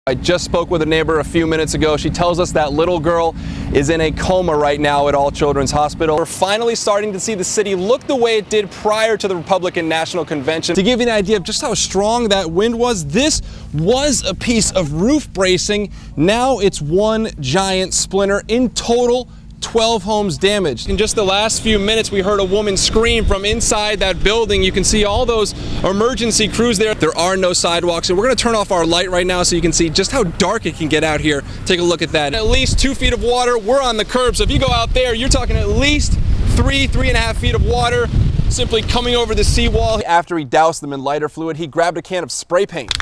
I just spoke with a neighbor a few minutes ago. She tells us that little girl is in a coma right now at All Children's Hospital. We're finally starting to see the city look the way it did prior to the Republican National Convention. To give you an idea of just how strong that wind was, this was a piece of roof bracing. Now it's one giant splinter. In total, 12 homes damaged. In just the last few minutes, we heard a woman scream from inside that building. You can see all those emergency crews there. There are no sidewalks, and we're going to turn off our light right now so you can see just how dark it can get out here. Take a look at that. At least 2 feet of water. We're on the curb, so if you go out there, you're talking at least 3.5 feet of water simply coming over the seawall. After he doused them in lighter fluid, he grabbed a can of spray paint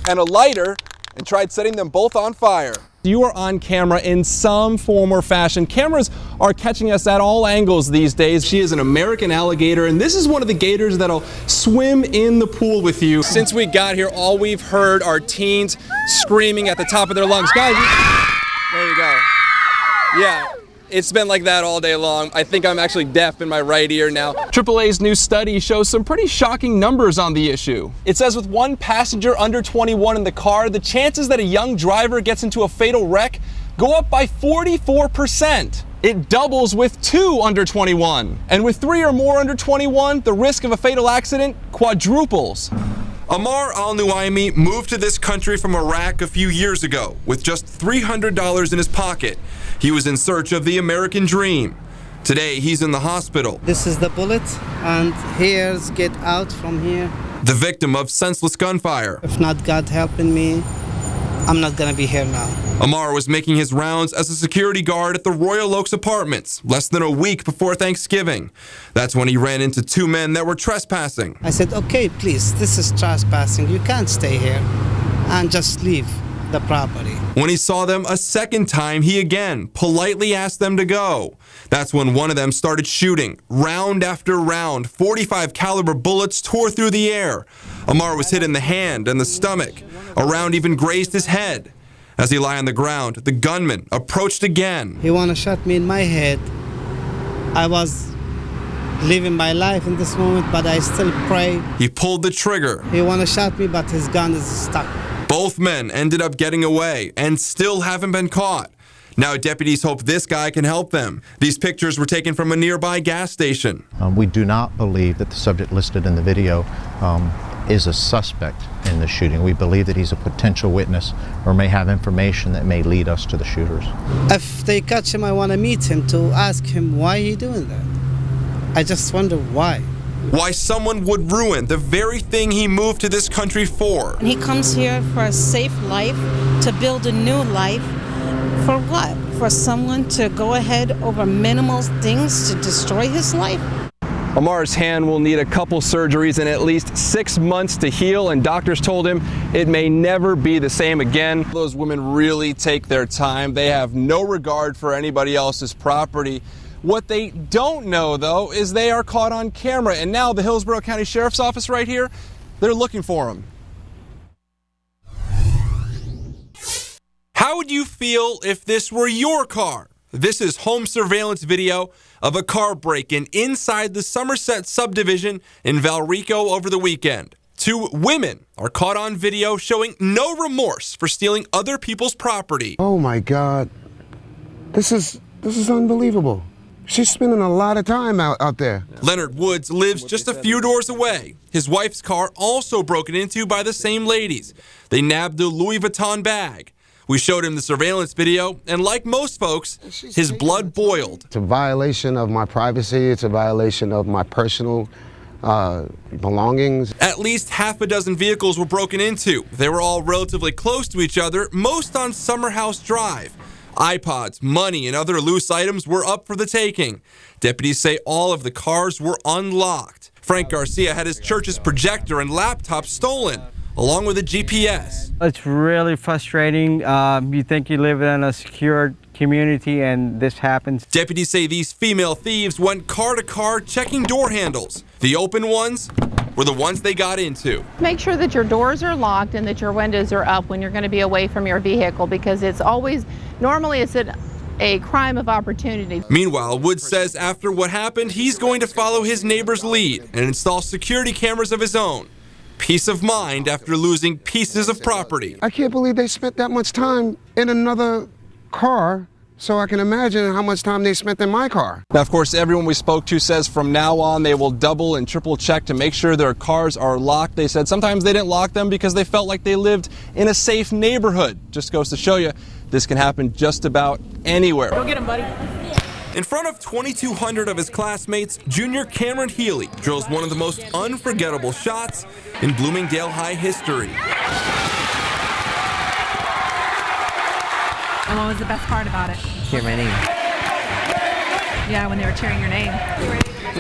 and a lighter and tried setting them both on fire. You are on camera in some form or fashion. Cameras are catching us at all angles these days. She is an American alligator, and this is one of the gators that'll swim in the pool with you. Since we got here, all we've heard are teens screaming at the top of their lungs. Guys, there you go. Yeah. It's been like that all day long. I think I'm actually deaf in my right ear now. AAA's new study shows some pretty shocking numbers on the issue. It says with one passenger under 21 in the car, the chances that a young driver gets into a fatal wreck go up by 44%. It doubles with 2 under 21. And with 3 or more under 21, the risk of a fatal accident quadruples. Ammar al-Nuaimi moved to this country from Iraq a few years ago with just $300 in his pocket. He was in search of the American dream. Today, he's in the hospital. This is the bullet, and here's get out from here. The victim of senseless gunfire. If not God helping me, I'm not gonna be here now. Ammar was making his rounds as a security guard at the Royal Oaks Apartments less than a week before Thanksgiving. That's when he ran into 2 men that were trespassing. I said, okay, please, this is trespassing. You can't stay here, and just leave the property. When he saw them a second time, he again politely asked them to go. That's when one of them started shooting. Round after round, 45 caliber bullets tore through the air. Ammar was hit in the hand and the stomach. A round even grazed his head. As he lay on the ground, the gunman approached again. He wanna shot me in my head. I was living my life in this moment, but I still pray. He pulled the trigger. He wanna shot me, but his gun is stuck. Both men ended up getting away and still haven't been caught. Now deputies hope this guy can help them. These pictures were taken from a nearby gas station. We do not believe that the subject listed in the video is a suspect in the shooting. We believe that he's a potential witness or may have information that may lead us to the shooters. If they catch him, I want to meet him to ask him why he doing that. I just wonder why. Why someone would ruin the very thing he moved to this country for. He comes here for a safe life, to build a new life. For what? For someone to go ahead over minimal things to destroy his life? Ammar's hand will need a couple surgeries and at least 6 months to heal, and doctors told him it may never be the same again. Those women really take their time. They have no regard for anybody else's property. What they don't know, though, is they are caught on camera, and now the Hillsborough County Sheriff's Office right here, they're looking for them. How would you feel if this were your car? This is home surveillance video of a car break-in inside the Somerset subdivision in Valrico over the weekend. 2 women are caught on video showing no remorse for stealing other people's property. Oh my God, this is unbelievable. She's spending a lot of time out there. Leonard Woods lives just a few doors away. His wife's car also broken into by the same ladies. They nabbed a Louis Vuitton bag. We showed him the surveillance video, and like most folks, his blood boiled. It's a violation of my privacy. It's a violation of my personal belongings. At least half a dozen vehicles were broken into. They were all relatively close to each other, most on Summerhouse Drive. iPods, money, and other loose items were up for the taking. Deputies say all of the cars were unlocked. Frank Garcia had his church's projector and laptop stolen, along with a GPS. It's really frustrating. You think you live in a secure community and this happens. Deputies say these female thieves went car to car checking door handles. The open ones were the ones they got into. Make sure that your doors are locked and that your windows are up when you're going to be away from your vehicle, because it's always, normally it's a crime of opportunity. Meanwhile, Woods says after what happened, he's going to follow his neighbor's lead and install security cameras of his own. peace of mind after losing pieces of property. I can't believe they spent that much time in another car, so I can imagine how much time they spent in my car. Now, of course, everyone we spoke to says from now on they will double and triple check to make sure their cars are locked. They said sometimes they didn't lock them because they felt like they lived in a safe neighborhood. Just goes to show you, this can happen just about anywhere. Go get him, buddy. In front of 2,200 of his classmates, junior Cameron Healy drills one of the most unforgettable shots in Bloomingdale High history. And what was the best part about it? Hear my name. Yeah, when they were cheering your name.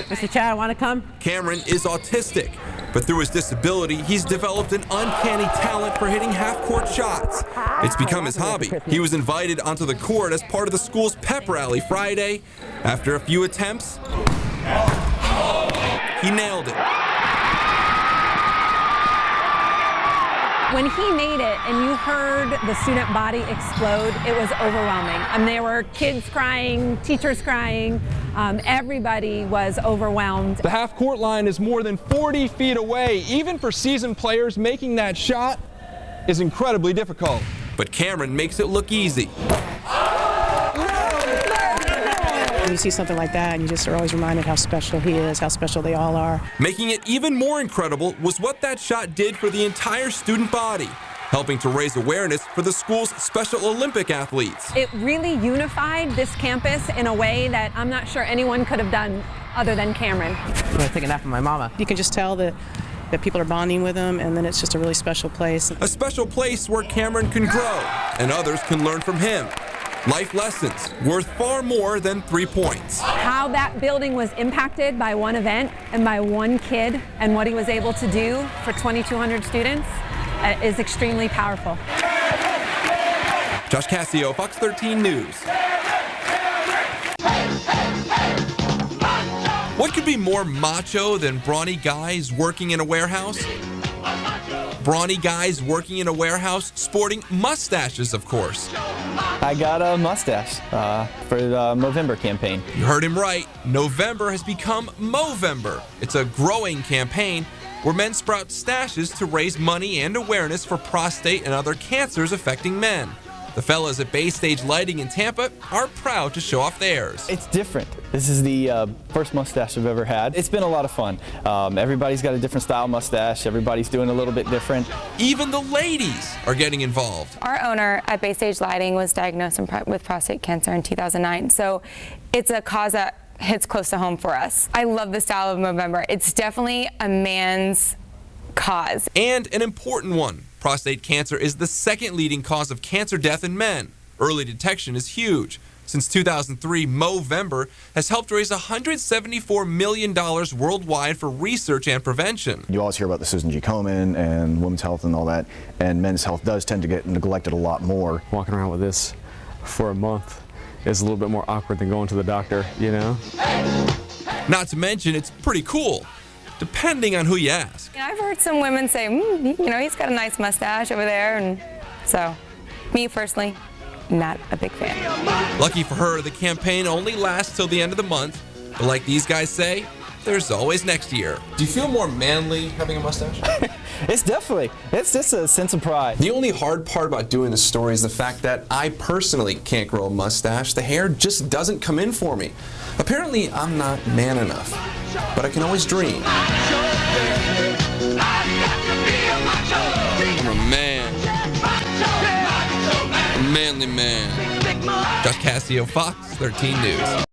Mr. Chad, want to come? Cameron is autistic, but through his disability, he's developed an uncanny talent for hitting half-court shots. It's become his hobby. He was invited onto the court as part of the school's pep rally Friday. After a few attempts, he nailed it. When he made it and you heard the student body explode, it was overwhelming. There were kids crying, teachers crying, everybody was overwhelmed. The half-court line is more than 40 feet away. Even for seasoned players, making that shot is incredibly difficult. But Cameron makes it look easy. When you see something like that, and you just are always reminded how special he is, how special they all are. Making it even more incredible was what that shot did for the entire student body, helping to raise awareness for the school's Special Olympic athletes. It really unified this campus in a way that I'm not sure anyone could have done other than Cameron. I'm going to take a nap with my mama. You can just tell that people are bonding with him, and then it's just a really special place. A special place where Cameron can grow and others can learn from him. Life lessons worth far more than 3 points. How that building was impacted by one event and by one kid and what he was able to do for 2,200 students is extremely powerful. Josh Cascio, Fox 13 News. What could be more macho than brawny guys working in a warehouse? Brawny guys working in a warehouse sporting mustaches, of course. I got a mustache for the Movember campaign. You heard him right. November has become Movember. It's a growing campaign where men sprout stashes to raise money and awareness for prostate and other cancers affecting men. The fellas at Bay Stage Lighting in Tampa are proud to show off theirs. It's different. This is the first mustache I've ever had. It's been a lot of fun. Everybody's got a different style mustache. Everybody's doing a little bit different. Even the ladies are getting involved. Our owner at Bay Stage Lighting was diagnosed with prostate cancer in 2009, so it's a cause that hits close to home for us. I love the style of Movember. It's definitely a man's cause. And an important one. Prostate cancer is the second leading cause of cancer death in men. Early detection is huge. Since 2003, Movember has helped raise $174 million worldwide for research and prevention. You always hear about the Susan G. Komen and women's health and all that, and men's health does tend to get neglected a lot more. Walking around with this for a month is a little bit more awkward than going to the doctor, you know? Not to mention, it's pretty cool, depending on who you ask. I've heard some women say, he's got a nice mustache over there, and so, me personally, not a big fan. Lucky for her, the campaign only lasts till the end of the month, but like these guys say, there's always next year. Do you feel more manly having a mustache? It's just a sense of pride. The only hard part about doing this story is the fact that I personally can't grow a mustache. The hair just doesn't come in for me. Apparently, I'm not man enough, but I can always dream. I'm a man. A manly man. Josh Cascio, Fox 13 News.